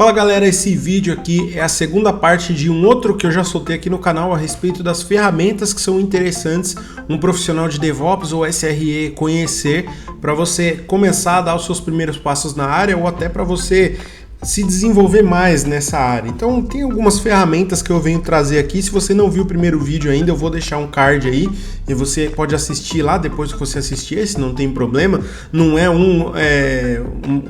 Fala galera, esse vídeo aqui é a segunda parte de um outro que eu já soltei aqui no canal a respeito das ferramentas que são interessantes um profissional de DevOps ou SRE conhecer para você começar a dar os seus primeiros passos na área ou até para você se desenvolver mais nessa área. Então tem algumas ferramentas que eu venho trazer aqui. Se você não viu o primeiro vídeo ainda, eu vou deixar um card aí e você pode assistir lá depois que você assistir esse, não tem problema. Não é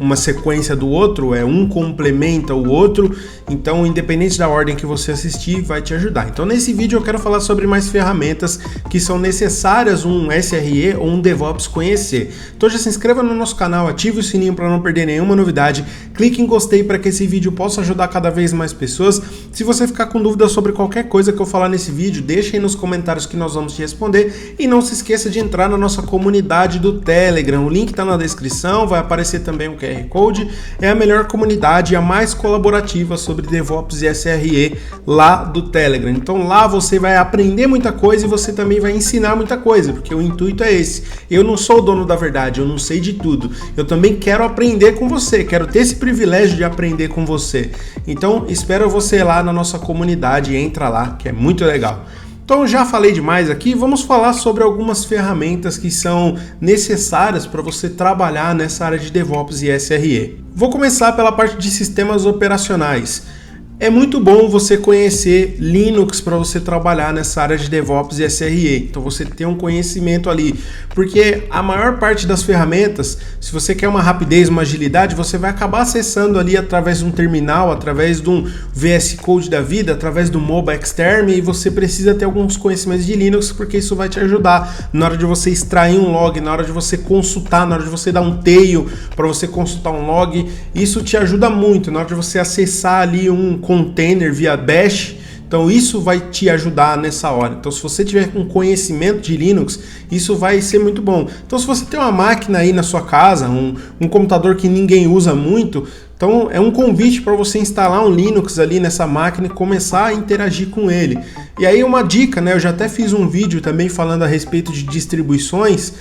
uma sequência do outro, é um complementa o outro. Então independente da ordem que você assistir, vai te ajudar. Então nesse vídeo eu quero falar sobre mais ferramentas que são necessárias um SRE ou um DevOps conhecer. Então já se inscreva no nosso canal, ative o sininho para não perder nenhuma novidade, clique em gostei para que esse vídeo possa ajudar cada vez mais pessoas. Se você ficar com dúvida sobre qualquer coisa que eu falar nesse vídeo, deixa aí nos comentários que nós vamos te responder. E não se esqueça de entrar na nossa comunidade do Telegram. O link está na descrição, vai aparecer também o QR Code. É a melhor comunidade e a mais colaborativa sobre DevOps e SRE lá do Telegram. Então lá você vai aprender muita coisa e você também vai ensinar muita coisa, porque o intuito é esse. Eu não sou o dono da verdade, eu não sei de tudo. Eu também quero aprender com você, quero ter esse privilégio de aprender com você. Então espero você lá na nossa comunidade, entra lá que é muito legal. Então já falei demais aqui, vamos falar sobre algumas ferramentas que são necessárias para você trabalhar nessa área de DevOps e SRE. Vou começar pela parte de sistemas operacionais. É muito bom você conhecer Linux para você trabalhar nessa área de DevOps e SRE. Então você tem um conhecimento ali, porque a maior parte das ferramentas, se você quer uma rapidez, uma agilidade, você vai acabar acessando ali através de um terminal, através de um VS Code da vida, através do Mobile Exterm, e você precisa ter alguns conhecimentos de Linux, porque isso vai te ajudar na hora de você extrair um log, na hora de você consultar, na hora de você dar um tail para você consultar um log. Isso te ajuda muito na hora de você acessar ali um container via bash. Então isso vai te ajudar nessa hora. Então se você tiver um conhecimento de Linux, isso vai ser muito bom. Então se você tem uma máquina aí na sua casa, um computador que ninguém usa muito, então é um convite para você instalar um Linux ali nessa máquina e começar a interagir com ele. E aí uma dica, né? Eu já até fiz um vídeo também falando a respeito de distribuições.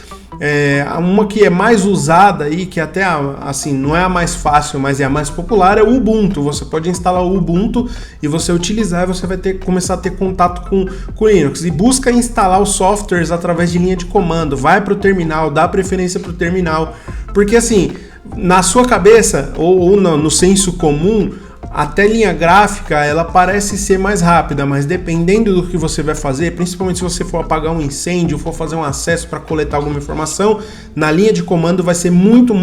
Uma que é mais usada aí, que até assim não é a mais fácil, mas é a mais popular, é o Ubuntu. Você pode instalar o Ubuntu e você utilizar, e você vai começar a ter contato com Linux. E busca instalar os softwares através de linha de comando. Vai para o terminal, dá preferência para o terminal, porque assim, na sua cabeça ou no senso comum, a telinha gráfica ela parece ser mais rápida, mas dependendo do que você vai fazer, principalmente se você for apagar um incêndio, for fazer um acesso para coletar alguma informação, na linha de comando vai ser muito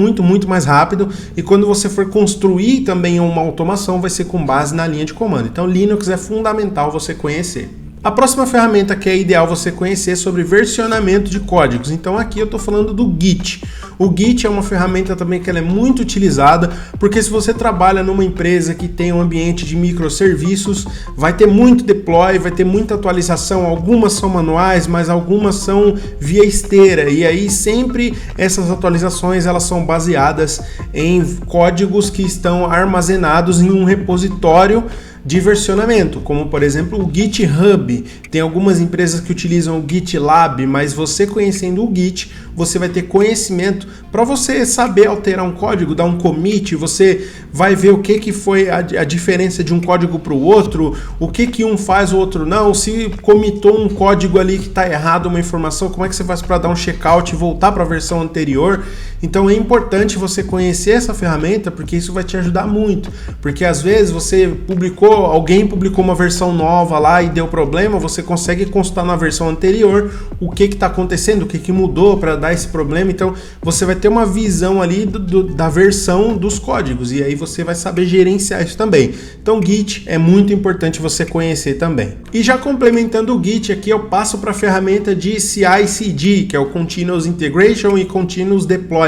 mais rápido, e quando você for construir também uma automação vai ser com base na linha de comando. Então Linux é fundamental você conhecer. A próxima ferramenta que é ideal você conhecer é sobre versionamento de códigos. Então aqui eu estou falando do Git. O Git é uma ferramenta também que ela é muito utilizada, porque se você trabalha numa empresa que tem um ambiente de microserviços, vai ter muito deploy, vai ter muita atualização. Algumas são manuais, mas algumas são via esteira. E aí sempre essas atualizações elas são baseadas em códigos que estão armazenados em um repositório de versionamento, como por exemplo o GitHub. Tem algumas empresas que utilizam o GitLab, mas você conhecendo o Git, você vai ter conhecimento para você saber alterar um código, dar um commit, você vai ver o que foi a diferença de um código para o outro, o que um faz, o outro não, se commitou um código ali que está errado, uma informação, como é que você faz para dar um checkout e voltar para a versão anterior. Então é importante você conhecer essa ferramenta, porque isso vai te ajudar muito, porque às vezes alguém publicou uma versão nova lá e deu problema, você consegue consultar na versão anterior o que está acontecendo, o que mudou para dar esse problema. Então você vai ter uma visão ali da versão dos códigos, e aí você vai saber gerenciar isso também. Então Git é muito importante você conhecer também. E já complementando o Git aqui, eu passo para a ferramenta de CI/CD, que é o Continuous Integration e Continuous Deployment,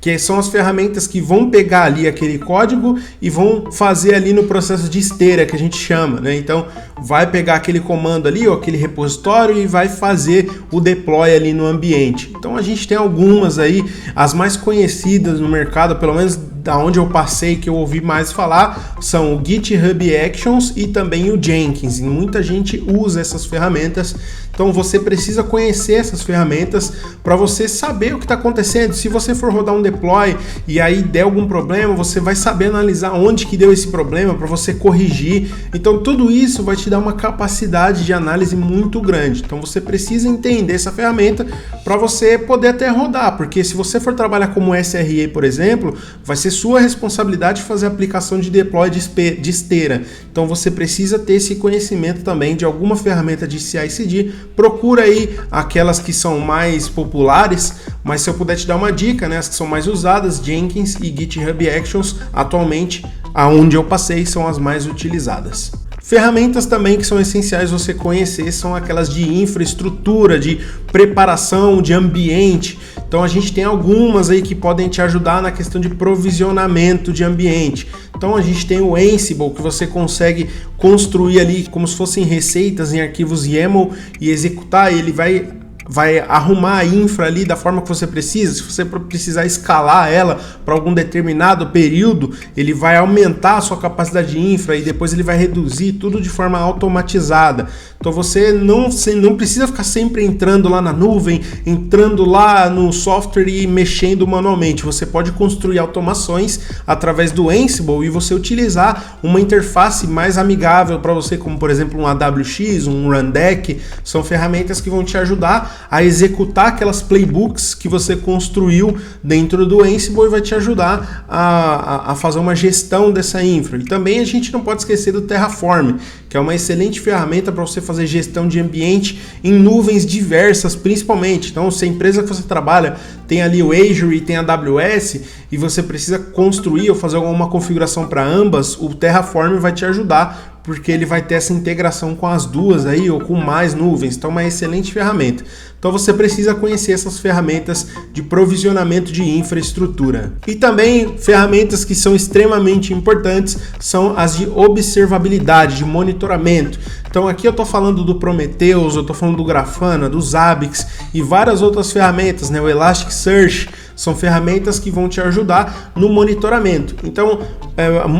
que são as ferramentas que vão pegar ali aquele código e vão fazer ali no processo de esteira, que a gente chama, né? Então vai pegar aquele comando ali, ou aquele repositório, e vai fazer o deploy ali no ambiente. Então a gente tem algumas aí, as mais conhecidas no mercado, pelo menos da onde eu passei, que eu ouvi mais falar, são o GitHub Actions e também o Jenkins. E muita gente usa essas ferramentas. Então você precisa conhecer essas ferramentas para você saber o que está acontecendo. Se você for rodar um deploy e aí der algum problema, você vai saber analisar onde que deu esse problema para você corrigir. Então tudo isso vai te dar uma capacidade de análise muito grande. Então você precisa entender essa ferramenta para você poder até rodar, porque se você for trabalhar como SRE, por exemplo, vai ser sua responsabilidade fazer a aplicação de deploy de esteira. Então você precisa ter esse conhecimento também de alguma ferramenta de CI/CD. Procura aí aquelas que são mais populares, mas se eu puder te dar uma dica, né, as que são mais usadas, Jenkins e GitHub Actions, atualmente, aonde eu passei, são as mais utilizadas. Ferramentas também que são essenciais você conhecer são aquelas de infraestrutura, de preparação de ambiente. Então a gente tem algumas aí que podem te ajudar na questão de provisionamento de ambiente. Então a gente tem o Ansible, que você consegue construir ali como se fossem receitas em arquivos YAML e executar, ele vai arrumar a infra ali da forma que você precisa. Se você precisar escalar ela para algum determinado período, ele vai aumentar a sua capacidade de infra e depois ele vai reduzir tudo de forma automatizada. Então você não precisa ficar sempre entrando lá na nuvem, entrando lá no software e mexendo manualmente. Você pode construir automações através do Ansible e você utilizar uma interface mais amigável para você, como por exemplo um AWX, um Rundeck. São ferramentas que vão te ajudar a executar aquelas playbooks que você construiu dentro do Ansible e vai te ajudar a fazer uma gestão dessa infra. E também a gente não pode esquecer do Terraform, que é uma excelente ferramenta para você fazer gestão de ambiente em nuvens diversas, principalmente. Então, se a empresa que você trabalha tem ali o Azure e tem a AWS e você precisa construir ou fazer alguma configuração para ambas, o Terraform vai te ajudar, porque ele vai ter essa integração com as duas aí ou com mais nuvens. Então é uma excelente ferramenta. Então você precisa conhecer essas ferramentas de provisionamento de infraestrutura. E também ferramentas que são extremamente importantes são as de observabilidade, de monitoramento. Então aqui eu estou falando do Prometheus, eu estou falando do Grafana, do Zabbix e várias outras ferramentas, né? O Elasticsearch. São ferramentas que vão te ajudar no monitoramento. Então,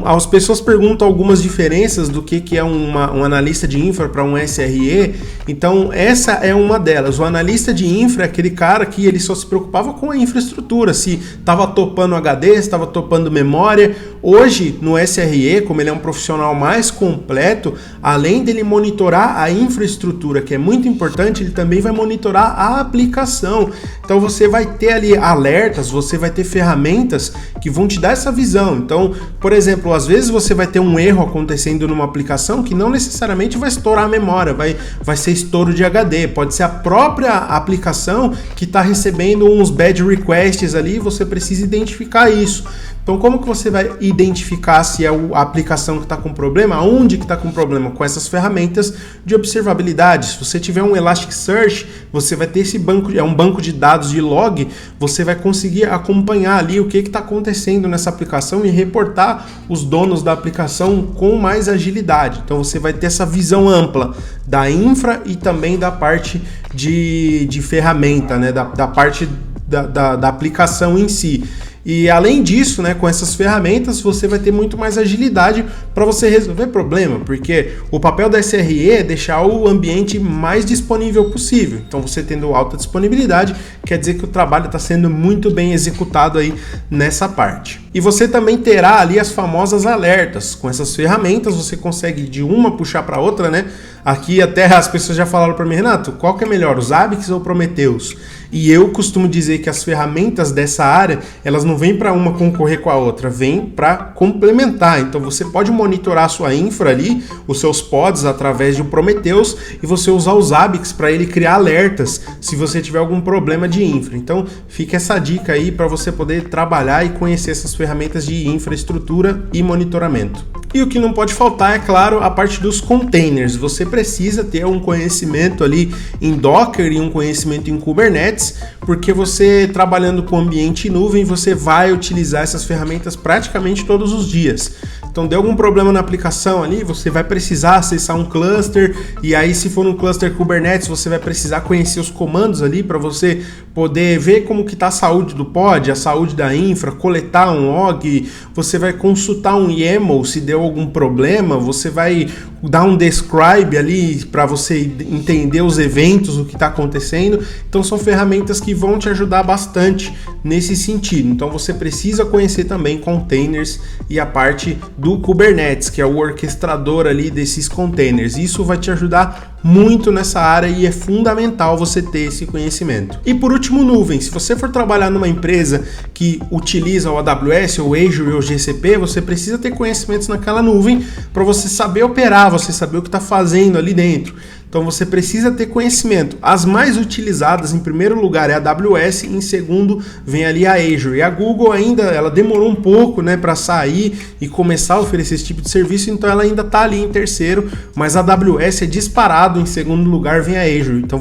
as pessoas perguntam algumas diferenças do que é um analista de infra para um SRE. Então, essa é uma delas. O analista de infra é aquele cara que ele só se preocupava com a infraestrutura, se estava topando HD, se estava topando memória. Hoje, no SRE, como ele é um profissional mais completo, além dele monitorar a infraestrutura, que é muito importante, ele também vai monitorar a aplicação. Então, você vai ter ali alertas, você vai ter ferramentas que vão te dar essa visão. Então, por exemplo, às vezes você vai ter um erro acontecendo numa aplicação que não necessariamente vai estourar a memória, vai ser estouro de HD, pode ser a própria aplicação que está recebendo uns bad requests ali, você precisa identificar isso. Então, como que você vai identificar se é a aplicação que está com problema? Onde que está com problema? Com essas ferramentas de observabilidade. Se você tiver um Elasticsearch, você vai ter esse banco, é um banco de dados de log, você vai conseguir acompanhar ali o que está acontecendo nessa aplicação e reportar os donos da aplicação com mais agilidade. Então, você vai ter essa visão ampla da infra e também da parte de ferramenta, né? da parte da aplicação em si. E além disso, né, com essas ferramentas, você vai ter muito mais agilidade para você resolver problema, porque o papel da SRE é deixar o ambiente mais disponível possível. Então, você tendo alta disponibilidade, quer dizer que o trabalho está sendo muito bem executado aí nessa parte. E você também terá ali as famosas alertas. Com essas ferramentas, você consegue de uma puxar para outra, né? Aqui até as pessoas já falaram para mim, Renato, qual que é melhor, os Zabbix ou Prometheus? E eu costumo dizer que as ferramentas dessa área, elas não vêm para uma concorrer com a outra, vêm para complementar. Então você pode monitorar a sua infra ali, os seus pods através de um Prometheus e você usar os Zabbix para ele criar alertas se você tiver algum problema de infra. Então fica essa dica aí para você poder trabalhar e conhecer essas ferramentas de infraestrutura e monitoramento. E o que não pode faltar, é claro, a parte dos containers. Você precisa ter um conhecimento ali em Docker e um conhecimento em Kubernetes, porque você trabalhando com ambiente em nuvem, você vai utilizar essas ferramentas praticamente todos os dias. Então, deu algum problema na aplicação ali, você vai precisar acessar um cluster, e aí se for um cluster Kubernetes, você vai precisar conhecer os comandos ali para você poder ver como que está a saúde do pod, a saúde da infra, coletar um log, você vai consultar um YAML se deu algum problema, você vai dar um describe ali para você entender os eventos, o que está acontecendo. Então são ferramentas que vão te ajudar bastante nesse sentido. Então você precisa conhecer também containers e a parte do Kubernetes, que é o orquestrador ali desses containers. Isso vai te ajudar muito nessa área e é fundamental você ter esse conhecimento. E por último, nuvem. Se você for trabalhar numa empresa que utiliza o AWS, o Azure ou o GCP, você precisa ter conhecimentos naquela nuvem para você saber operar, você saber o que está fazendo ali dentro. Então você precisa ter conhecimento. As mais utilizadas, em primeiro lugar, é a AWS, em segundo vem ali a Azure. E a Google ainda, ela demorou um pouco, né, para sair e começar a oferecer esse tipo de serviço, então ela ainda está ali em terceiro, mas a AWS é disparado, em segundo lugar vem a Azure. Então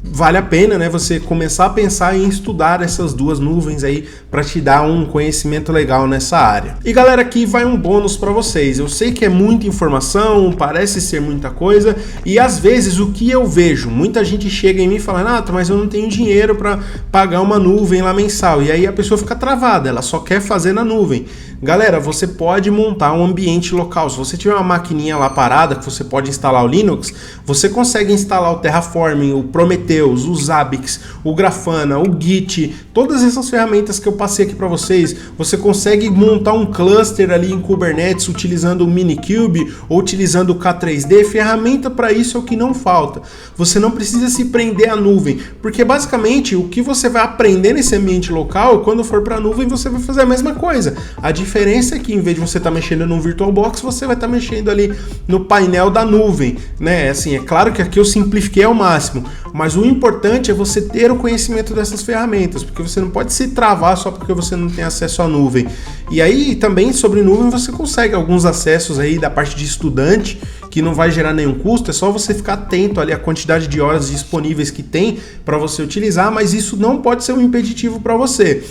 vale a pena, né, você começar a pensar em estudar essas duas nuvens aí para te dar um conhecimento legal nessa área. E galera, aqui vai um bônus para vocês. Eu sei que é muita informação, parece ser muita coisa, e às vezes o que eu vejo, muita gente chega em mim e fala, mas eu não tenho dinheiro para pagar uma nuvem lá mensal, e aí a pessoa fica travada, ela só quer fazer na nuvem. Galera, você pode montar um ambiente local. Se você tiver uma maquininha lá parada, que você pode instalar o Linux, você consegue instalar o Terraform, o Prometheus, o Zabbix, o Grafana, o Git, todas essas ferramentas que eu passei aqui para vocês. Você consegue montar um cluster ali em Kubernetes utilizando o Minikube ou utilizando o K3D. Ferramenta para isso é o que não falta. Você não precisa se prender à nuvem, porque basicamente o que você vai aprender nesse ambiente local, quando for para a nuvem, você vai fazer a mesma coisa. A diferença é que em vez de você estar mexendo num VirtualBox, você vai estar mexendo ali no painel da nuvem, né? Assim, é claro que aqui eu simplifiquei ao máximo, mas o importante é você ter o conhecimento dessas ferramentas, porque você não pode se travar só porque você não tem acesso à nuvem. E aí também sobre nuvem você consegue alguns acessos aí da parte de estudante, que não vai gerar nenhum custo, é só você ficar atento ali à quantidade de horas disponíveis que tem para você utilizar, mas isso não pode ser um impeditivo para você.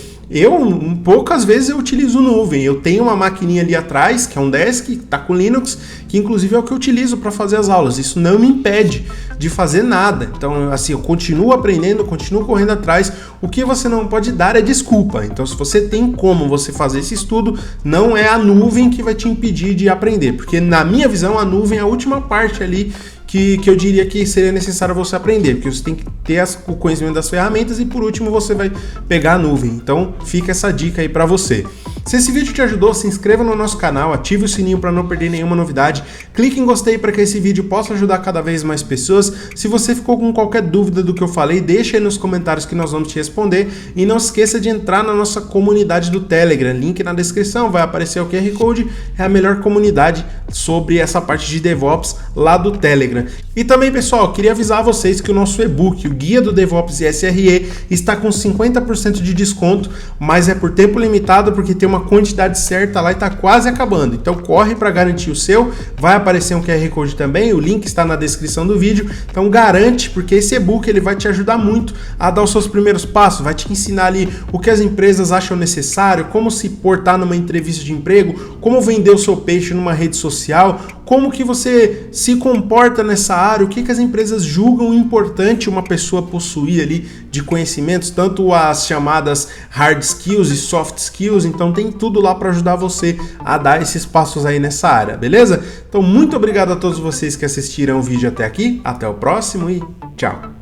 Poucas vezes eu utilizo nuvem. Eu tenho uma maquininha ali atrás, que é um desk, que está com Linux, que inclusive é o que eu utilizo para fazer as aulas. Isso não me impede de fazer nada. Então, assim, eu continuo aprendendo, continuo correndo atrás. O que você não pode dar é desculpa. Então, se você tem como você fazer esse estudo, não é a nuvem que vai te impedir de aprender. Porque, na minha visão, a nuvem é a última parte ali que eu diria que seria necessário você aprender, porque você tem que ter o conhecimento das ferramentas e por último você vai pegar a nuvem. Então fica essa dica aí para você. Se esse vídeo te ajudou, se inscreva no nosso canal, ative o sininho para não perder nenhuma novidade, clique em gostei para que esse vídeo possa ajudar cada vez mais pessoas. Se você ficou com qualquer dúvida do que eu falei, deixa aí nos comentários que nós vamos te responder e não esqueça de entrar na nossa comunidade do Telegram, link na descrição, vai aparecer o QR Code, é a melhor comunidade sobre essa parte de DevOps lá do Telegram. E também, pessoal, queria avisar vocês que o nosso e-book, o Guia do DevOps e SRE, está com 50% de desconto, mas é por tempo limitado porque tem uma quantidade certa lá e está quase acabando. Então corre para garantir o seu, vai aparecer um QR Code também, o link está na descrição do vídeo, então garante, porque esse e-book ele vai te ajudar muito a dar os seus primeiros passos, vai te ensinar ali o que as empresas acham necessário, como se portar numa entrevista de emprego, como vender o seu peixe numa rede social, como que você se comporta nessa área, o que as empresas julgam importante uma pessoa possuir ali de conhecimentos, tanto as chamadas hard skills e soft skills, então tem tudo lá para ajudar você a dar esses passos aí nessa área, beleza? Então muito obrigado a todos vocês que assistiram o vídeo até aqui, até o próximo e tchau!